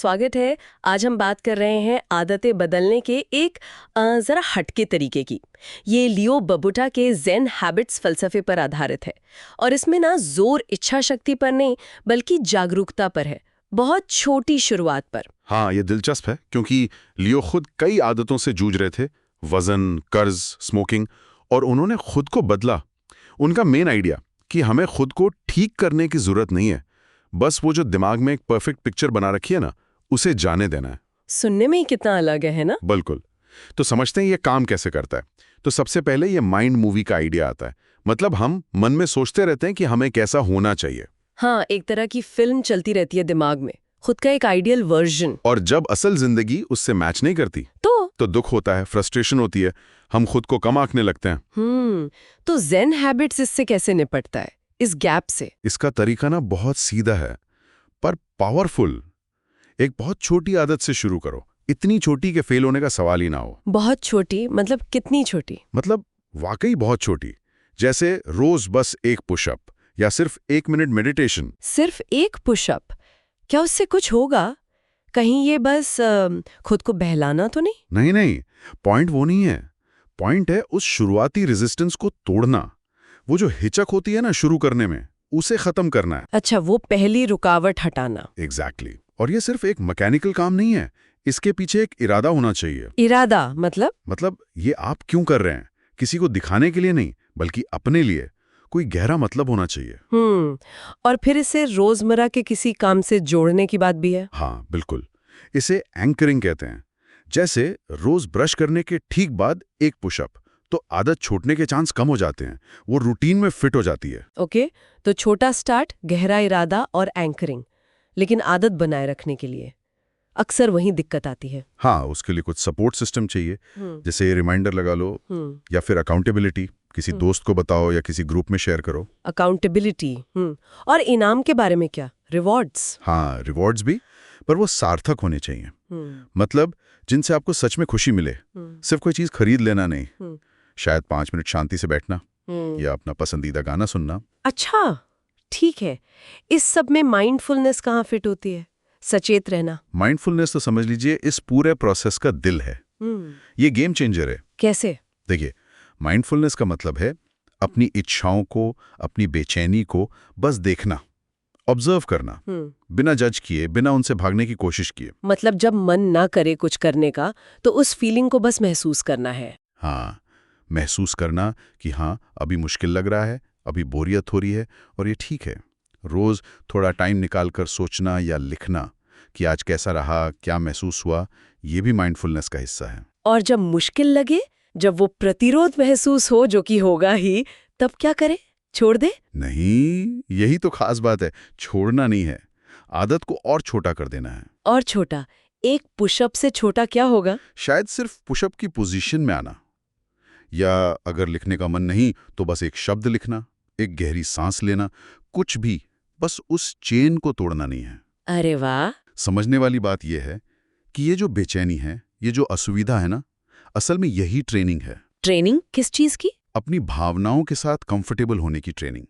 स्वागत है। आज हम बात कर रहे हैं आदतें बदलने के एक जरा हटके तरीके की। ये लियो बबूटा के ज़ेन हैबिट्स फलसफे पर आधारित है और इसमें ना जोर इच्छा शक्ति पर नहीं बल्कि जागरूकता पर है, बहुत छोटी शुरुआत पर। हाँ, ये दिलचस्प है क्योंकि लियो खुद कई आदतों से जूझ रहे थे, वजन, कर्ज, स्मोकिंग, और उन्होंने खुद को बदला। उनका मेन आइडिया कि हमें खुद को ठीक करने की जरूरत नहीं है, बस वो जो दिमाग में एक परफेक्ट पिक्चर बना रखी है ना, उसे जाने देना है। सुनने में ही कितना अलग है ना? बिल्कुल। तो समझते हैं ये काम कैसे करता है। तो सबसे पहले ये माइंड मूवी का आइडिया आता है। मतलब हम मन में सोचते रहते हैं कि हमें कैसा होना चाहिए। हाँ, एक तरह की फिल्म चलती रहती है दिमाग में, खुद का एक आइडियल वर्जन। और जब असल जिंदगी उससे मैच नहीं करती तो दुख होता है, फ्रस्ट्रेशन होती है, हम खुद को कम आंकने लगते हैं। तो ज़ेन हैबिट्स इससे कैसे निपटता है, इस गैप से? इसका तरीका ना बहुत सीधा है पर पावरफुल। एक बहुत छोटी आदत से शुरू करो, इतनी छोटी कि फेल होने का सवाल ही ना हो। बहुत छोटी मतलब कितनी छोटी? मतलब वाकई बहुत छोटी, जैसे रोज बस एक पुशअप या सिर्फ 1 मिनट मेडिटेशन। सिर्फ एक पुशअप? क्या उससे कुछ होगा? कहीं ये बस खुद को बहलाना तो नहीं? नहीं नहीं, पॉइंट वो नहीं है। पॉइंट है उस शुरुआती रेजिस्टेंस को तोड़ना। वो जो हिचक होती है ना शुरू करने में, उसे खत्म करना है। अच्छा, वो पहली रुकावट हटाना। एग्जैक्टली। और ये सिर्फ एक मैकेनिकल काम नहीं है, इसके पीछे एक इरादा होना चाहिए। इरादा मतलब ये आप क्यों कर रहे हैं, किसी को दिखाने के लिए नहीं बल्कि अपने लिए। कोई गहरा मतलब होना चाहिए। और फिर इसे रोजमर्रा के किसी काम से जोड़ने की बात भी है। हाँ बिल्कुल, इसे एंकरिंग कहते हैं। जैसे रोज ब्रश करने के ठीक बाद एक पुशअप, तो आदत छूटने के चांस कम हो जाते हैं, वो रूटीन में फिट हो जाती है। ओके, तो छोटा स्टार्ट, गहरा इरादा और एंकरिंग, लेकिन आदत बनाए रखने के लिए अक्सर वहीं दिक्कत आती है। हाँ, उसके लिए कुछ सपोर्ट सिस्टम चाहिए, जैसे रिमाइंडर लगा लो या फिर अकाउंटेबिलिटी, किसी दोस्त को बताओ या किसी ग्रुप में शेयर करो। अकाउंटेबिलिटी। और इनाम के बारे में क्या? रिवॉर्ड्स? हाँ, रिवॉर्ड्स भी, पर वो सार्थक होने चाहिए। मतलब जिनसे आपको सच में खुशी मिले, सिर्फ कोई चीज खरीद लेना नहीं। शायद 5 मिनट शांति से बैठना या अपना पसंदीदा गाना सुनना। अच्छा, ठीक है। इस सब में माइंडफुलनेस कहाँ फिट होती है? सचेत रहना। माइंडफुलनेस तो समझ लीजिए इस पूरे प्रोसेस का दिल है। ये गेम चेंजर है। कैसे? देखिए, माइंडफुलनेस का मतलब है अपनी इच्छाओं को, अपनी बेचैनी को बस देखना, ऑब्जर्व करना, बिना जज किए, बिना उनसे भागने की कोशिश किए। मतलब जब मन ना करे कुछ करने का, तो उस फीलिंग को बस महसूस करना है। हाँ, महसूस करना कि हाँ अभी मुश्किल लग रहा है, अभी बोरियत हो रही है, और ये ठीक है। रोज थोड़ा टाइम निकालकर सोचना या लिखना कि आज कैसा रहा, क्या महसूस हुआ, ये भी माइंडफुलनेस का हिस्सा है। और जब मुश्किल लगे, जब वो प्रतिरोध महसूस हो, जो कि होगा ही, तब क्या करे? छोड़ दे? नहीं, यही तो खास बात है। छोड़ना नहीं है, आदत को और छोटा कर देना है। और छोटा? एक पुशअप से छोटा क्या होगा? शायद सिर्फ पुशअप की पोजीशन में आना, या अगर लिखने का मन नहीं तो बस एक शब्द लिखना, एक गहरी सांस लेना, कुछ भी, बस उस चेन को तोड़ना नहीं है। अरे वाह! समझने वाली बात यह है कि ये जो बेचैनी है, ये जो असुविधा है ना, असल में यही ट्रेनिंग है। ट्रेनिंग किस चीज की? अपनी भावनाओं के साथ कंफर्टेबल होने की ट्रेनिंग,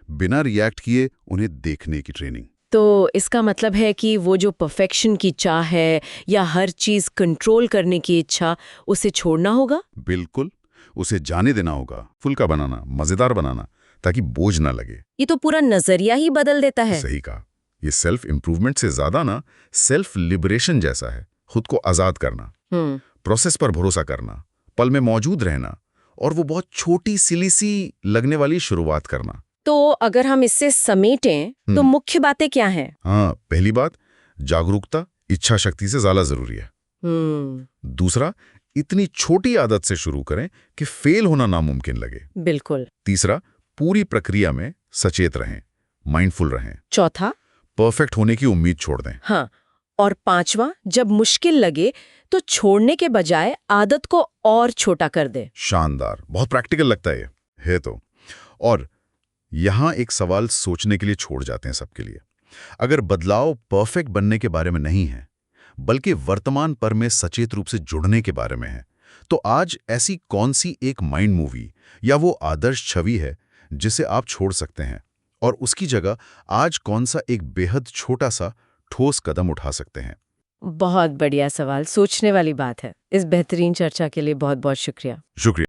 बिना रिएक्ट किए उन्हें देखने की ट्रेनिंग। तो इसका मतलब है कि वो जो परफेक्शन की चाह है या हर चीज कंट्रोल करने की इच्छा, उसे छोड़ना होगा? बिल्कुल, उसे जाने देना होगा। फुल्का बनाना, मजेदार बनाना, ताकि बोझ ना लगे। ये तो पूरा नजरिया ही बदल देता है। सही कहा। ये सेल्फ इंप्रूवमेंट से ज्यादा ना सेल्फ लिबरेशन जैसा है। खुद को आजाद करना, प्रोसेस पर भरोसा करना, पल में मौजूद रहना, और वो बहुत छोटी सिली सी लगने वाली शुरुआत करना। तो अगर हम इससे समेटें तो मुख्य बातें क्या हैं? हाँ, पहली बात, जागरूकता इच्छा शक्ति से ज्यादा जरूरी है। दूसरा, इतनी छोटी आदत से शुरू करें कि फेल होना नामुमकिन लगे। बिल्कुल। तीसरा, पूरी प्रक्रिया में सचेत रहें, माइंडफुल रहें। चौथा, परफेक्ट होने की उम्मीद छोड़ दें। हाँ, और पांचवा, जब मुश्किल लगे तो छोड़ने के बजाय आदत को और छोटा कर दे। शानदार, बहुत प्रैक्टिकल लगता है ये है तो। और यहां एक सवाल सोचने के लिए छोड़ जाते हैं सबके लिए। अगर बदलाव परफेक्ट बनने के बारे में नहीं है, बल्कि वर्तमान पर में सचेत रूप से जुड़ने के बारे में है, तो आज ऐसी कौन सी एक माइंड मूवी या वो आदर्श छवि है जिसे आप छोड़ सकते हैं, और उसकी जगह आज कौन सा एक बेहद छोटा सा ठोस कदम उठा सकते हैं? बहुत बढ़िया सवाल, सोचने वाली बात है। इस बेहतरीन चर्चा के लिए बहुत बहुत शुक्रिया। शुक्रिया।